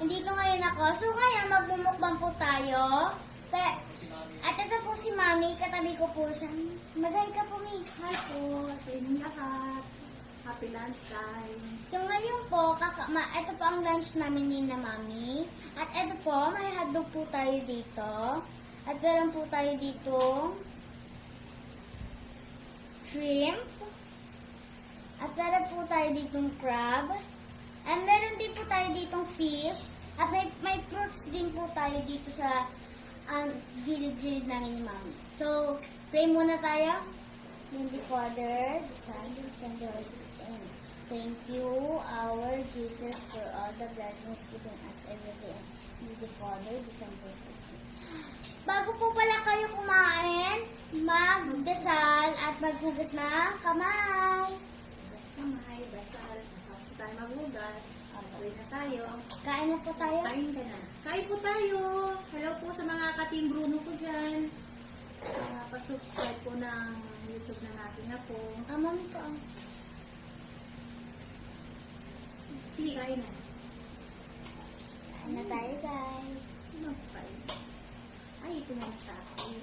Nandito ngayon ako. So ngayon, magmumukbang po tayo. At ito po si Mami, katabi ko po siya. Magay ka po, Mi. Hi po, sa inyong lahat. Happy lunchtime. So ngayon po, ito po ang lunch namin ni na Mami. At ito po, may hotdog po tayo dito. At meron po tayo dito shrimp. At meron po tayo ditong crab. And meron din po tayo ditong fish. At may fruits din po tayo dito sa gilid-gilid namin ni Mami. So, pray muna tayo. In the Father, the Son, and the Holy Spirit. Thank you, our Jesus, for all the blessings given us every day. In the Father, the Son, and the Holy Spirit. Bago po pala kayo kumain, magdasal at maghugas ng kamay. Hugas kamay, basal. Tapos tayo maghugas. Pray na tayo. Kain na po tayo. Kain ka na. Kain po tayo. Hello po sa mga ka-Team Bruno ko dyan. Pa-subscribe po ng YouTube ng ating na po. Mami ko. Sige, kain na. Kain na tayo, guys. Mag-kain. Ay, ito na sa akin.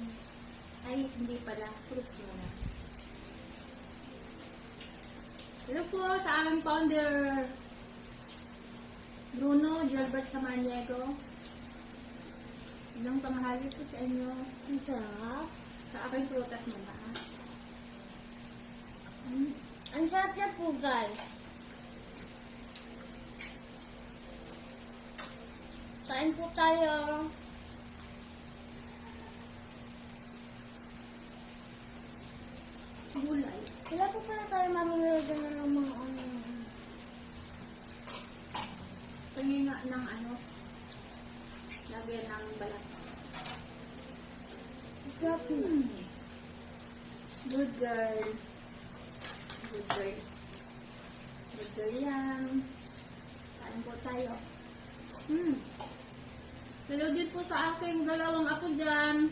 Ay, hindi pala. Fruits mo na. Hello po sa aming founder, Bruno Gilbert Samaniego. Ilang tanghali po sa inyo. Ang sarap. Sa aking prutas mo ba? Ang sarap na po, guys. Kain po tayo. Gulay. Wala po pala tayo mamimilagyan na ng mga Tingin nga ng lagyan ng balat. sarap na. Good girl. Good girl. Good girl yan. Kain po tayo. Hello din po sa aking dalawang apo dyan.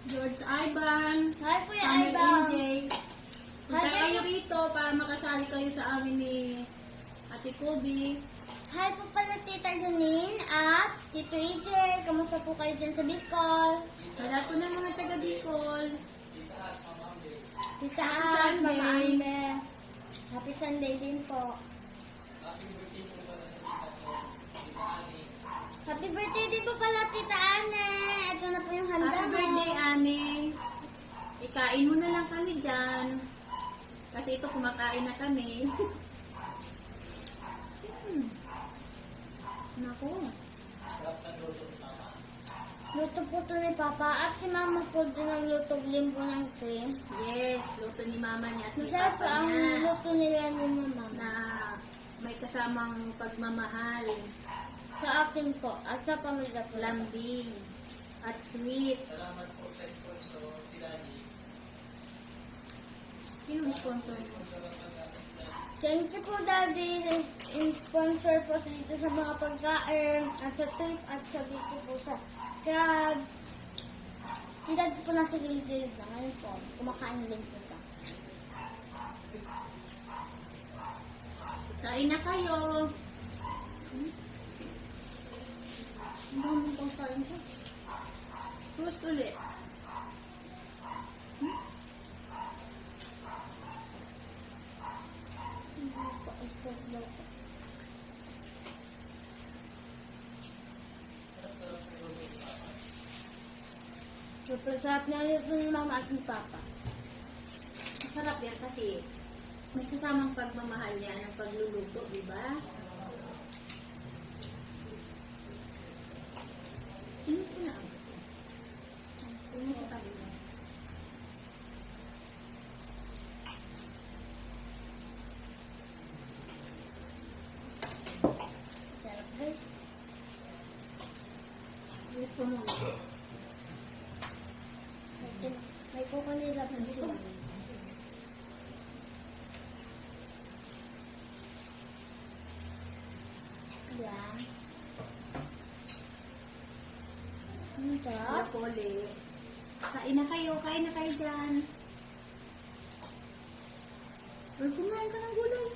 George Ivan. Hi po yung Samuel Ivan. MJ. Punta Hi, kayo rito para makasali kayo sa amin ni Ate Kobe. Hi po pala Tita Janine at Tito EJ. Kamusta po kayo dyan sa Bicol? Wala po ng mga taga Bicol. Tita Happy As, Sunday. Mama Ame. Happy Sunday din po. Happy birthday din po pala Tita Ane. Ito na po yung handa Happy mo. birthday, Ane. Ikain mo na lang kami dyan. Kasi ito, kumakain na kami. Naku. Luto po ito ni Papa at si Mama po din ang luto limbo ng cream. Yes, luto ni mama niya at ni Masarap po papa ang niya. luto nila ni Mama. Na may kasamang pagmamahal, Sa akin po at sa pamilya po. lambing, at sweet. Salamat po sa sponsor, si Daddy. Sino ang sponsor mo? Thank you po Daddy. In sponsor po dito sa mga pagkain at sa trip at sa dito po sa crab. Si Daddy po nasa gilid-gilid na ngayon po. Kumakain din po siya. Kain na kayo. Ang dami pong kain ko. Fruits ulit. Super sarap na luto ni Mama at ni Papa. Masarap yan kasi may kasamang pagmamahal yan ang pagluluto, di ba? Tingin ko na. Tingin ko tabi na. Sarap guys. Ulit ko muna. May kuko nila po sila. Yan. Ang sarap. Napoli. Kain na kayo dyan. Or kumain ka ng gulay.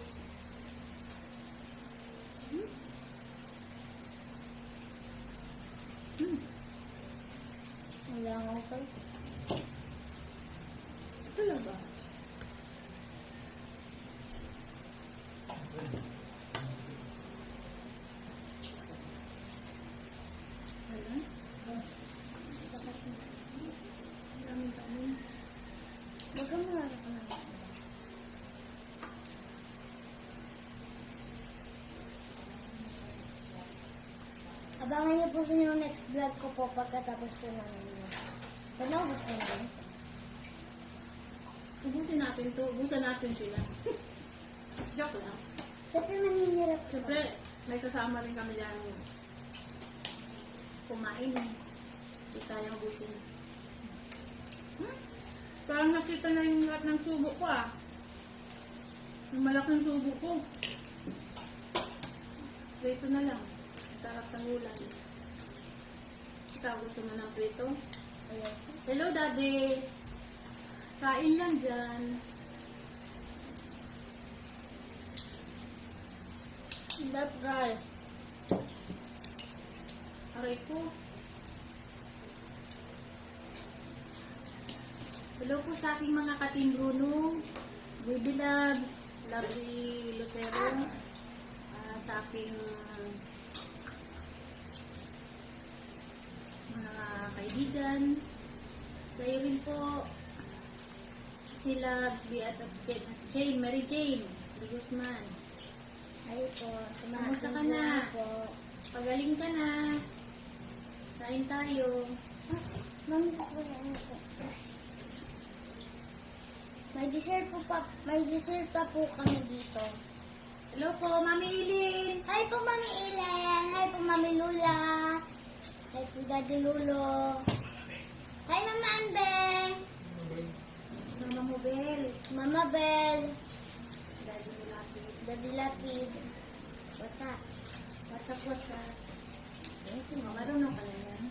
Abangan niyo po sa yung next vlog ko po pagkatapos po namin yun. Panaubos po namin. Ubusin natin to. Ubusan natin sila. Joke lang. Siyempre maninirap po. Siyempre, may kasama rin kami dyan kumain eh. Hindi tayong ubusin. Parang nakita na yung lahat ng subo ko ah. Yung malaking subo ko. Prito na lang. Sarap sa ulan. Ikaw gusto mo ng prito? Ayan. Hello, Daddy. Kain lang dyan. Love guys. Aray ko. Hello po sa aking mga ka-Team Bruno, Baby Loves, Lovely Lucero, sa aking mga kaibigan. Sa iyo rin po, si Loves, Beat at Jane, Mary Jane, Di Guzman. Ay po. Kamusta ka na? Po. Pagaling ka na. Kain tayo. Mami, ako na po. May dessert pa po kami dito. Hello po, Mami Ilin. Hi po, Mami Ellen. Hi po, Mami Lula. Hi po, Daddy Lulo. Hi, Mama Anbeng. Mama Mobel. Mama Bell. Daddy Lapid. Daddy Lapid. What's up? What's up? Thank you, Mama. Marunong ka na yan.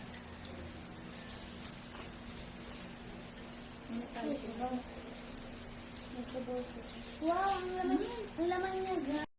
Ano tayo? Wow, ang laman niya, guys.